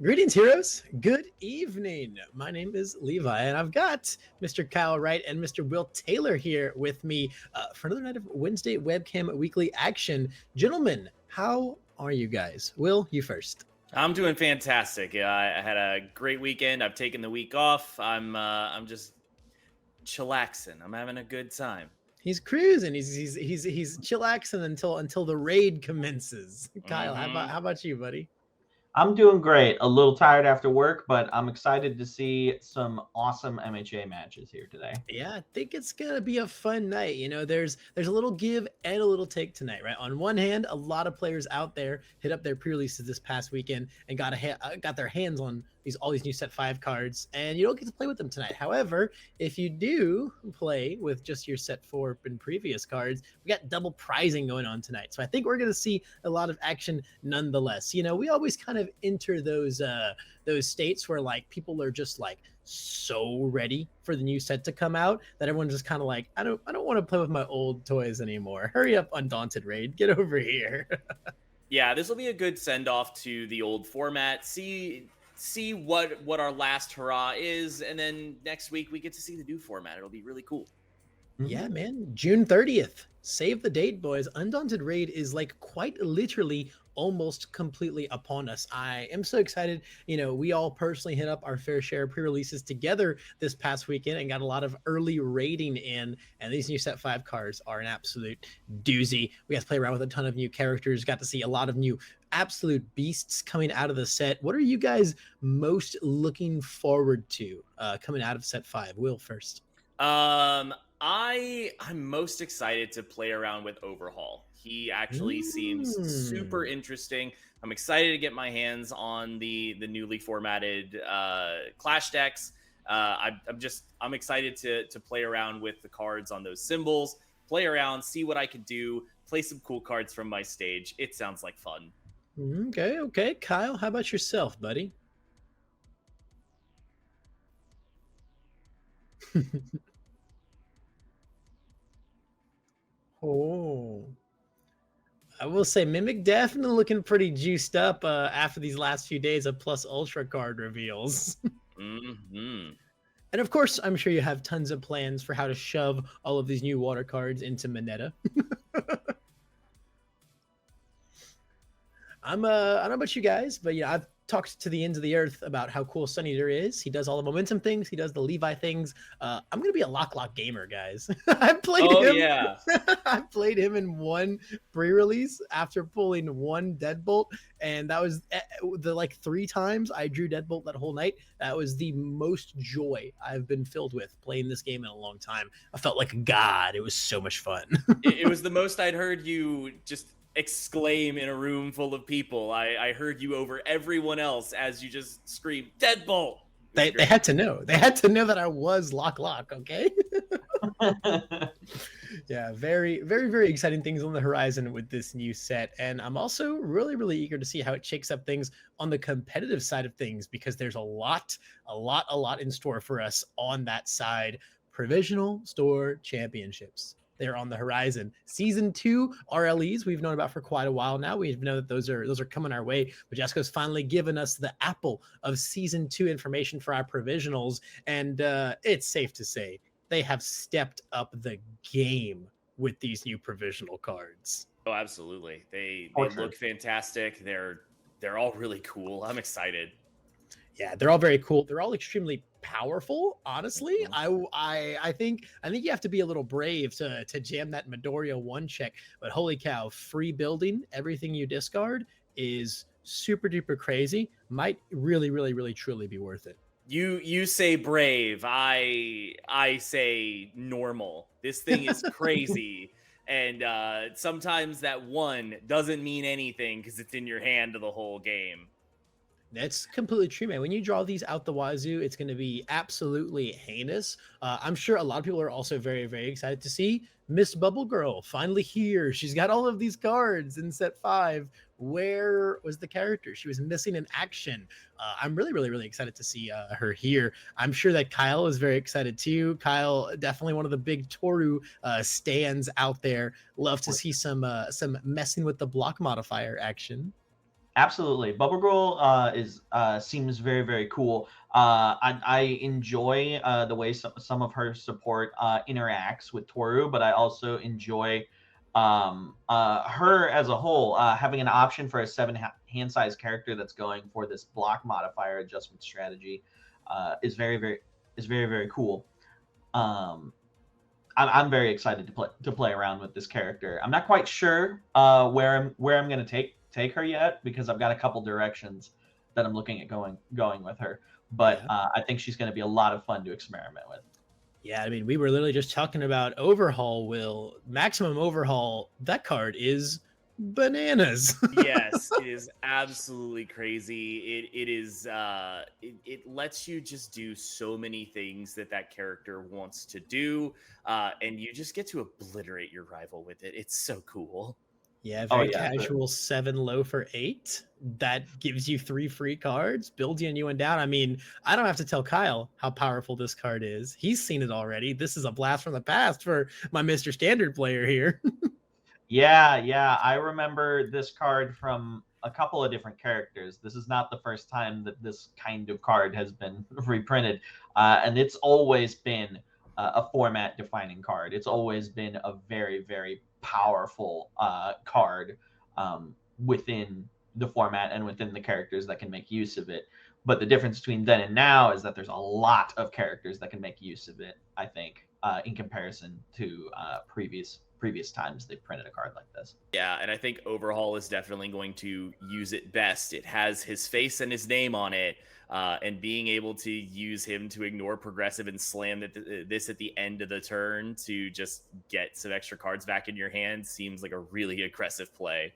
Greetings, heroes. Good evening. My name is Levi, and I've got Mr. Kyle Wright and Mr. Will Taylor here with me for another night of Wednesday Webcam Weekly Action. Gentlemen, how are you guys? Will, you first. I'm doing fantastic. I had a great weekend. I've taken the week off. I'm just chillaxing. I'm having a good time. He's cruising. He's chillaxing until the raid commences. Kyle, how about hmm how about you, buddy? I'm doing great. A little tired after work, but I'm excited to see some awesome MHA matches here today. Yeah, I think it's gonna be a fun night. There's a little give and a little take tonight, right? On one hand, a lot of players out there hit up their pre-releases this past weekend and got their hands on all these new set 5 cards, and you don't get to play with them tonight. However, if you do play with just your set 4 and previous cards, we got double prizing going on tonight. So I think we're gonna see a lot of action nonetheless. We always kind of enter those states where like people are just like so ready for the new set to come out that everyone's just kind of like, I don't want to play with my old toys anymore. Hurry up, Undaunted Raid, get over here. Yeah, this will be a good send off to the old format. See what our last hurrah is, and then next week we get to see the new format. It'll be really cool. Yeah, man. June 30th. Save the date, boys. Undaunted Raid is like quite literally almost completely upon us. I am so excited. We all personally hit up our fair share of pre-releases together this past weekend and got a lot of early rating in. And these new set 5 cards are an absolute doozy. We got to play around with a ton of new characters, got to see a lot of new absolute beasts coming out of the set. What are you guys most looking forward to coming out of set 5? Will first. I'm most excited to play around with Overhaul. He actually seems super interesting. I'm excited to get my hands on the newly formatted Clash decks. I'm excited to play around with the cards on those symbols, play around, see what I can do, play some cool cards from my stage. It sounds like fun. Okay. Kyle, how about yourself, buddy? Oh, I will say Mimic definitely looking pretty juiced up after these last few days of Plus Ultra card reveals. Mm-hmm. And of course, I'm sure you have tons of plans for how to shove all of these new water cards into Moneta. I don't know about you guys, but I've talked to the ends of the earth about how cool Sunny Eater is. He does all the momentum things. He does the Levi things. I'm gonna be a Lock gamer, guys. I played him. Yeah. I played him in one pre-release after pulling one Deadbolt, and that was the like 3 times I drew Deadbolt that whole night. That was the most joy I've been filled with playing this game in a long time. I felt like a god. It was so much fun. It was the most I'd heard you just exclaim in a room full of people. I heard you over everyone else as you just screamed Deadbolt. They had to know. They had to know that I was Lock. Okay. Yeah, very, very, very exciting things on the horizon with this new set. And I'm also really, really eager to see how it shakes up things on the competitive side of things, because there's a lot in store for us on that side. Provisional Store Championships. They're on the horizon. Season 2 RLEs we've known about for quite a while now. We know that those are coming our way. But Jessica's finally given us the apple of Season 2 information for our provisionals, and it's safe to say they have stepped up the game with these new provisional cards. Oh, absolutely. They look fantastic. They're all really cool. I'm excited. Yeah, they're all very cool. They're all extremely powerful, honestly. I think you have to be a little brave to jam that Midoriya 1 check, but holy cow, free building everything you discard is super duper crazy. Might really, really, really truly be worth it. You say brave, I say normal. This thing is crazy. And sometimes that 1 doesn't mean anything because it's in your hand the whole game. That's completely true, man. When you draw these out the wazoo, it's going to be absolutely heinous. I'm sure a lot of people are also very, very excited to see Miss Bubble Girl finally here. She's got all of these cards in set 5. Where was the character? She was missing in action. I'm really, really, really excited to see her here. I'm sure that Kyle is very excited too. Kyle, definitely one of the big Toru stands out there. Love to see some messing with the block modifier action. Absolutely. Bubble Girl is seems very, very cool. I enjoy the way some of her support interacts with Toru, but I also enjoy her as a whole. Having an option for a hand size character that's going for this block modifier adjustment strategy is very, very cool. Um, I'm very excited to play around with this character. I'm not quite sure where I'm going to take her yet, because I've got a couple directions that I'm looking at going with her. But Yeah. I think she's going to be a lot of fun to experiment with. Yeah, I mean, we were literally just talking about Overhaul, Will. Maximum Overhaul, that card is bananas. Yes, it is absolutely crazy. It is it lets you just do so many things that that character wants to do, and you just get to obliterate your rival with it. It's so cool. Yeah, Oh very yeah, casual 7 low for 8. That gives you 3 free cards, builds you a new one down. I mean, I don't have to tell Kyle how powerful this card is. He's seen it already. This is a blast from the past for my Mr. Standard player here. yeah. I remember this card from a couple of different characters. This is not the first time that this kind of card has been reprinted, and it's always been a format defining card. It's always been a very, very powerful card within the format and within the characters that can make use of it. But the difference between then and now is that there's a lot of characters that can make use of it, I think, in comparison to previous times they've printed a card like this. Yeah, and I think Overhaul is definitely going to use it best. It has his face and his name on it, and being able to use him to ignore progressive and slam this at the end of the turn to just get some extra cards back in your hand seems like a really aggressive play.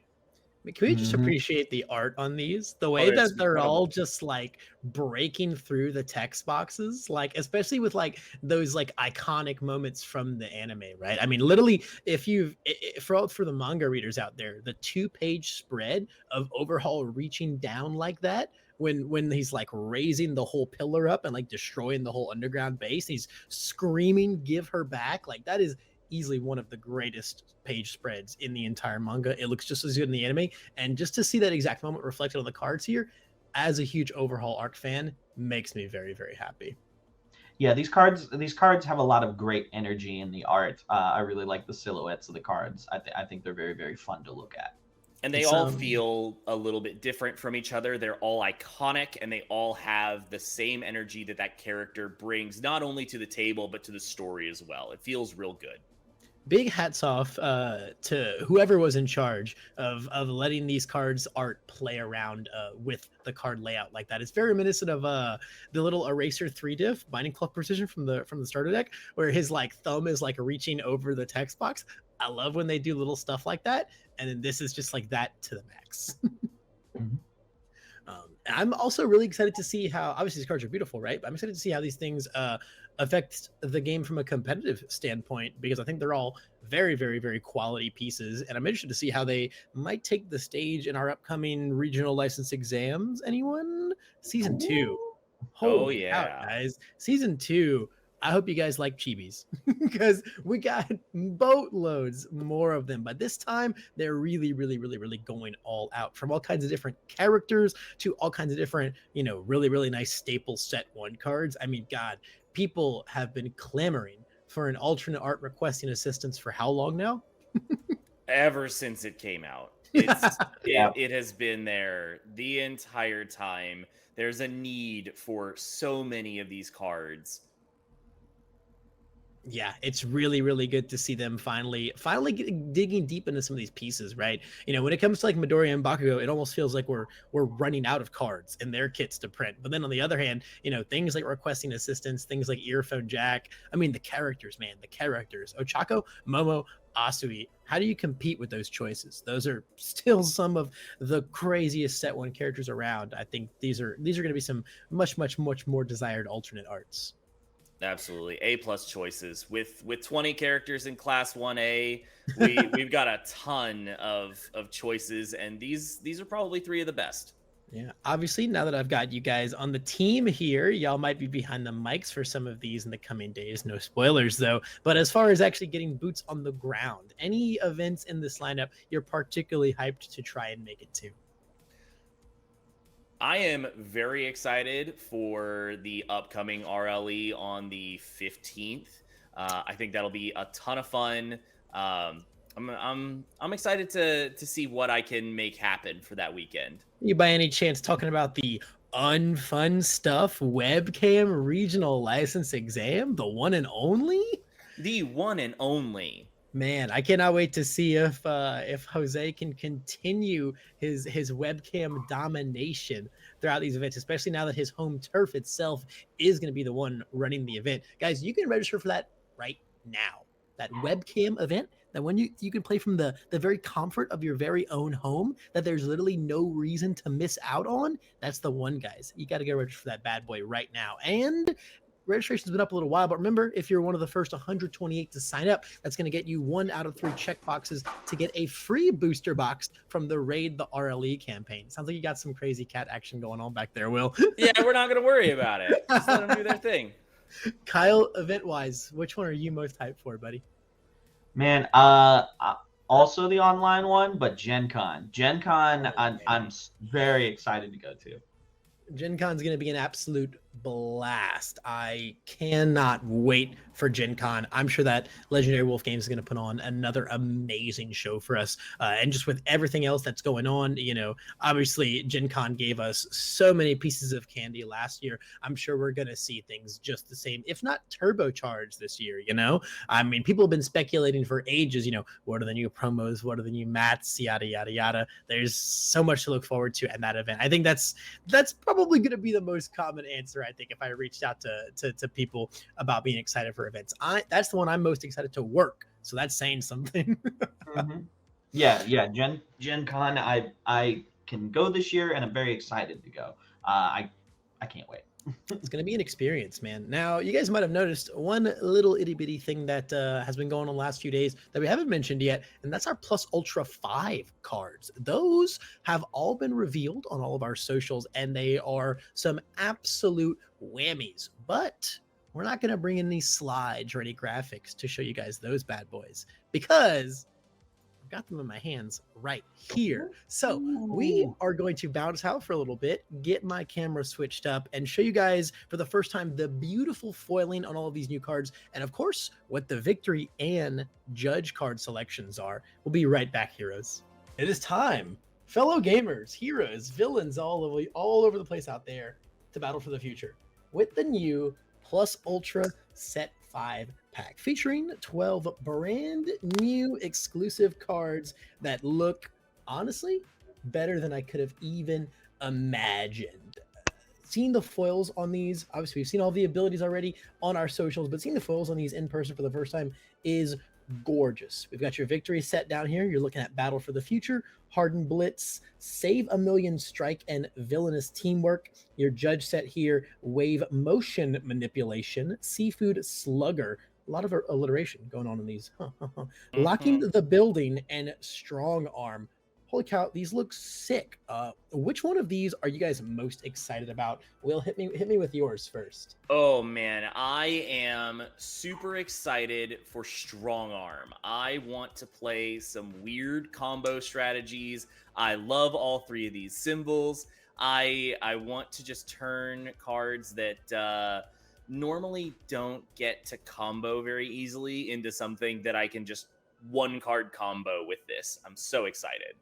Can we just Mm-hmm. appreciate the art on these? The way It's that they're all incredible. just like breaking through the text boxes, like especially with like those like iconic moments from the anime, right? I mean, literally, if you've for the manga readers out there, the 2-page spread of Overhaul reaching down like that when he's like raising the whole pillar up and like destroying the whole underground base, he's screaming, "Give her back!" Like that is easily one of the greatest page spreads in the entire manga. It looks just as good in the anime, and just to see that exact moment reflected on the cards here, as a huge Overhaul arc fan, makes me very, very happy. Yeah, these cards have a lot of great energy in the art. I really like the silhouettes of the cards. I think they're very, very fun to look at. And they It's all feel a little bit different from each other. They're all iconic, and they all have the same energy that that character brings, not only to the table, but to the story as well. It feels real good. big hats off to whoever was in charge of letting these cards art play around with the card layout like that. It's very reminiscent of the little Eraser 3 diff Binding Club Precision from the starter deck, where his like thumb is like reaching over the text box. I love when they do little stuff like that, and then this is just like that to the max. Mhm. I'm also really excited to see how, obviously these cards are beautiful, right? But I'm excited to see how these things affect the game from a competitive standpoint, because I think they're all very, very, very quality pieces. And I'm interested to see how they might take the stage in our upcoming regional license exams. Anyone? Season 2. Oh, Holy cow, yeah. guys. Season 2. I hope you guys like chibis because we got boatloads more of them. But this time, they're really, really, really, really going all out, from all kinds of different characters to all kinds of different, really, really nice staple set 1 cards. I mean, God, people have been clamoring for an alternate art requesting assistance for how long now? Ever since it came out, it's Yeah. it has been there the entire time. There's a need for so many of these cards. Yeah, it's really, really good to see them finally digging deep into some of these pieces, right? When it comes to like Midoriya and Bakugo, it almost feels like we're running out of cards in their kits to print. But then on the other hand, things like requesting assistance, things like Earphone Jack. I mean, the characters, man, the characters. Ochako, Momo, Asui. How do you compete with those choices? Those are still some of the craziest set 1 characters around. I think these are going to be some much, much, much more desired alternate arts. Absolutely, A+ choices with 20 characters in Class 1A. We've got a ton of choices, and these are probably 3 of the best. Yeah, obviously, now that I've got you guys on the team here, y'all might be behind the mics for some of these in the coming days. No spoilers, though. But as far as actually getting boots on the ground, any events in this lineup you're particularly hyped to try and make it to? I am very excited for the upcoming RLE on the 15th. I think that'll be a ton of fun. I'm excited to see what I can make happen for that weekend. You by any chance talking about the unfun stuff webcam regional license exam, the one and only? The one and only. Man, I cannot wait to see if Jose can continue his webcam domination throughout these events, especially now that his home turf itself is going to be the one running the event. Guys, you can register for that right now. That webcam event, that when you can play from the very comfort of your very own home, that there's literally no reason to miss out on. That's the one, guys. You got to go register for that bad boy right now. And registration's been up a little while, but remember, if you're one of the first 128 to sign up, that's going to get you 1 out of 3 checkboxes to get a free booster box from the Raid the RLE campaign. Sounds like you got some crazy cat action going on back there, Will. Yeah, we're not going to worry about it. Just let them do their thing. Kyle, event-wise, which one are you most hyped for, buddy? Man, also the online one, but Gen Con. Gen Con, I'm very excited to go to. Gen Con's going to be an absolute blast. I cannot wait for Gen Con. I'm sure that Legendary Wolf Games is going to put on another amazing show for us. And just with everything else that's going on, obviously Gen Con gave us so many pieces of candy last year. I'm sure we're going to see things just the same, if not turbocharged this year, I mean, people have been speculating for ages, what are the new promos? What are the new mats? Yada, yada, yada. There's so much to look forward to at that event. I think that's probably going to be the most common answer, I think, if I reached out to people about being excited for events. That's the one I'm most excited to work. So that's saying something. Mm-hmm. Yeah. Gen Con, I can go this year, and I'm very excited to go. I can't wait. It's going to be an experience, man. Now, you guys might have noticed one little itty bitty thing that has been going on the last few days that we haven't mentioned yet, and that's our Plus Ultra 5 cards. Those have all been revealed on all of our socials, and they are some absolute whammies. But we're not going to bring in any slides or any graphics to show you guys those bad boys because I've got them in my hands right here. So we are going to bounce out for a little bit, get my camera switched up, and show you guys for the first time the beautiful foiling on all of these new cards, and of course, what the victory and judge card selections are. We'll be right back, heroes. It is time, fellow gamers, heroes, villains, all over the place out there, to battle for the future with the new Plus Ultra Set 5 pack featuring 12 brand new exclusive cards that look, honestly, better than I could have even imagined. Seeing the foils on these, obviously we've seen all the abilities already on our socials, but seeing the foils on these in person for the first time is gorgeous. We've got your victory set down here. You're looking at Battle for the Future, Hardened Blitz, Save a Million Strike, and Villainous Teamwork. Your judge set here, Wave Motion Manipulation, Seafood Slugger. A lot of alliteration going on in these. Locking the Building, and Strong Arm. Holy cow, these look sick. Which one of these are you guys most excited about? Will, hit me with yours first. Oh man, I am super excited for Strong Arm. I want to play some weird combo strategies. I love all 3 of these symbols. I want to just turn cards that normally don't get to combo very easily into something that I can just 1-card combo with this. I'm so excited.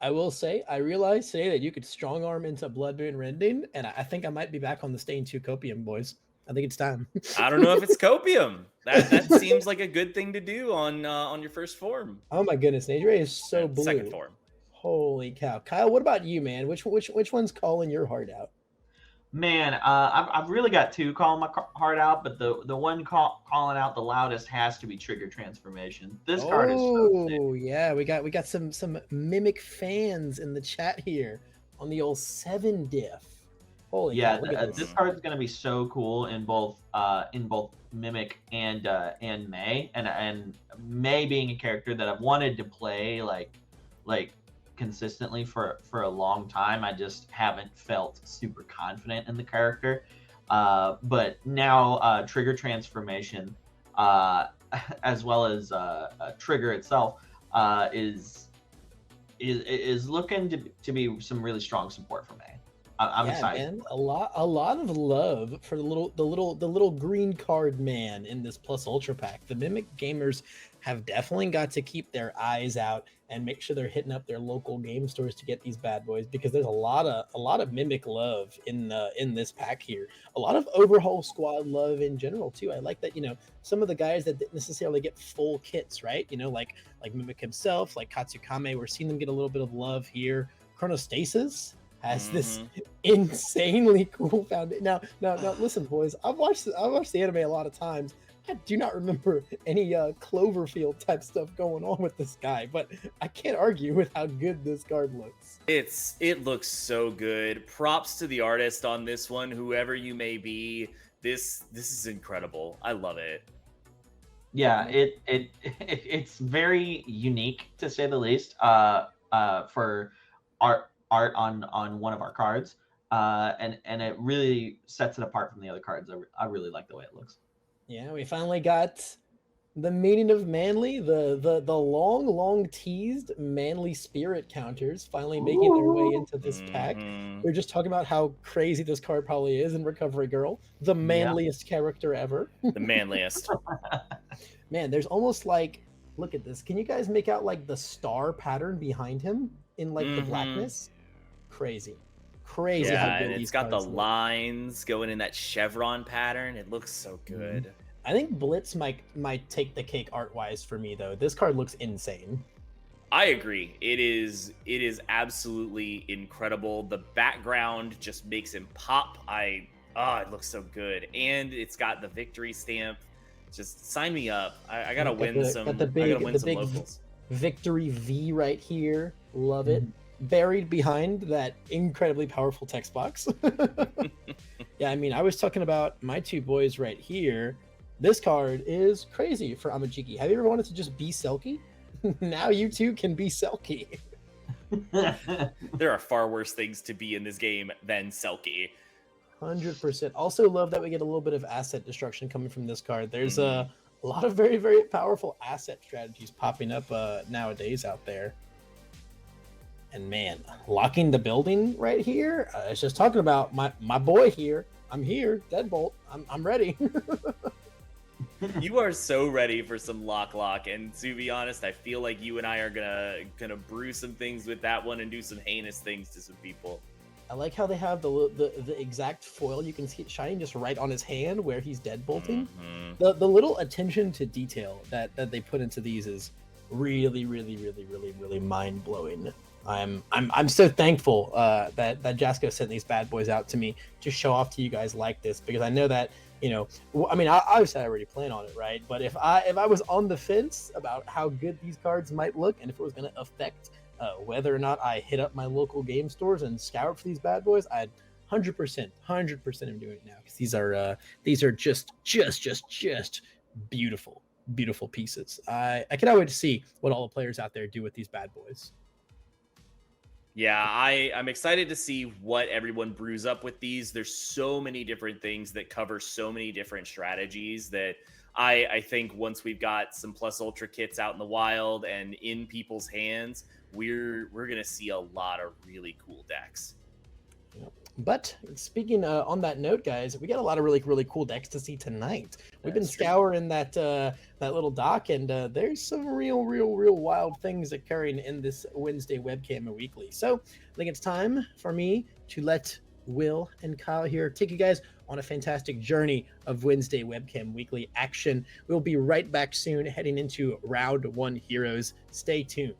I will say, I realized today that you could strong arm into Blood Moon Rending, and I think I might be back on the Stain 2 Copium, boys. I think it's time. I don't know if it's Copium. That seems like a good thing to do on your first form. Oh my goodness, Nadre is so blue. Second form. Holy cow. Kyle, what about you, man? Which one's calling your heart out? Man, I've really got 2 calling my heart out, but the one calling out the loudest has to be Trigger Transformation. This card is so sick. Oh yeah, we got some Mimic fans in the chat here on the old 7 diff. Holy yeah, cow, this card is going to be so cool in both Mimic and May, and May being a character that I've wanted to play like consistently for a long time. I just haven't felt super confident in the character, but now Trigger Transformation, as well as Trigger itself, is looking to be some really strong support for May. I'm Yeah, excited. man, a lot of love for the little green card man in this Plus Ultra pack. The Mimic gamers have definitely got to keep their eyes out and make sure they're hitting up their local game stores to get these bad boys, because there's a lot of Mimic love in this pack here. A lot of Overhaul Squad love in general too. I like that, some of the guys that didn't necessarily get full kits, right? Like Mimic himself, like Katsukame, we're seeing them get a little bit of love here. Chronostasis has this Mhm. insanely cool foundation. Now, listen, boys. I've watched the anime a lot of times. I do not remember any Cloverfield type stuff going on with this guy, but I can't argue with how good this card looks. It looks so good. Props to the artist on this one, whoever you may be. This is incredible. I love it. Yeah, it's very unique to say the least. For art on one of our cards, and it really sets it apart from the other cards. I really like the way it looks. Yeah, we finally got the meaning of manly, the long teased manly spirit counters finally making their way into this pack. Hmm. We are just talking about how crazy this card probably is in Recovery Girl, the Yeah. manliest character ever. The manliest. Man, there's almost like, look at this. Can you guys make out like the star pattern behind him in like the Mhm. blackness? Crazy. Crazy how Yeah, good and it's these got the cards look. lines going in that chevron pattern. It looks so good. I think Blitz might take the cake art wise for me though. This card looks insane. I agree. It is absolutely incredible. The background just makes him pop. It looks so good. And it's got the victory stamp. Just sign me up. I gotta Got win the, some got the I big gotta win the some big locals. victory V right here. Love it. Buried behind that incredibly powerful text box. Yeah, I mean, I was talking about my two boys right here. This card is crazy for Amajiki. Have you ever wanted to just be Selkie? Now you too can be Selkie. There are far worse things to be in this game than Selkie. 100%. Also love that we get a little bit of asset destruction coming from this card. There's Mhm. a lot of very, very powerful asset strategies popping up nowadays out there. And man, locking the building right here. I was just talking about my boy here. I'm here, Deadbolt. I'm ready. You are so ready for some lock, and to be honest, I feel like you and I are gonna brew some things with that one and do some heinous things to some people. I like how they have the exact foil. You can see it shining just right on his hand where he's deadbolting. Mhm. The little attention to detail that they put into these is really, really, really, really, really mind blowing. I'm so thankful that Jasco sent these bad boys out to me to show off to you guys like this, because I know that, I mean, obviously I already plan on it, right? But if I was on the fence about how good these cards might look and if it was going to affect whether or not I hit up my local game stores and scour for these bad boys, I'd 100% am doing it now, because these are just beautiful, beautiful pieces. I cannot wait to see what all the players out there do with these bad boys. Yeah, I'm excited to see what everyone brews up with these. There's so many different things that cover so many different strategies that I think once we've got some Plus Ultra kits out in the wild and in people's hands, we're gonna see a lot of really cool decks. But speaking on that note, guys, we got a lot of really, really cool decks to see tonight. We've been That's true. scouring that little dock, and there's some real wild things occurring in this Wednesday webcam weekly. So I think it's time for me to let Will and Kyle here take you guys on a fantastic journey of Wednesday webcam weekly action. We'll be right back soon, heading into round one heroes. Stay tuned.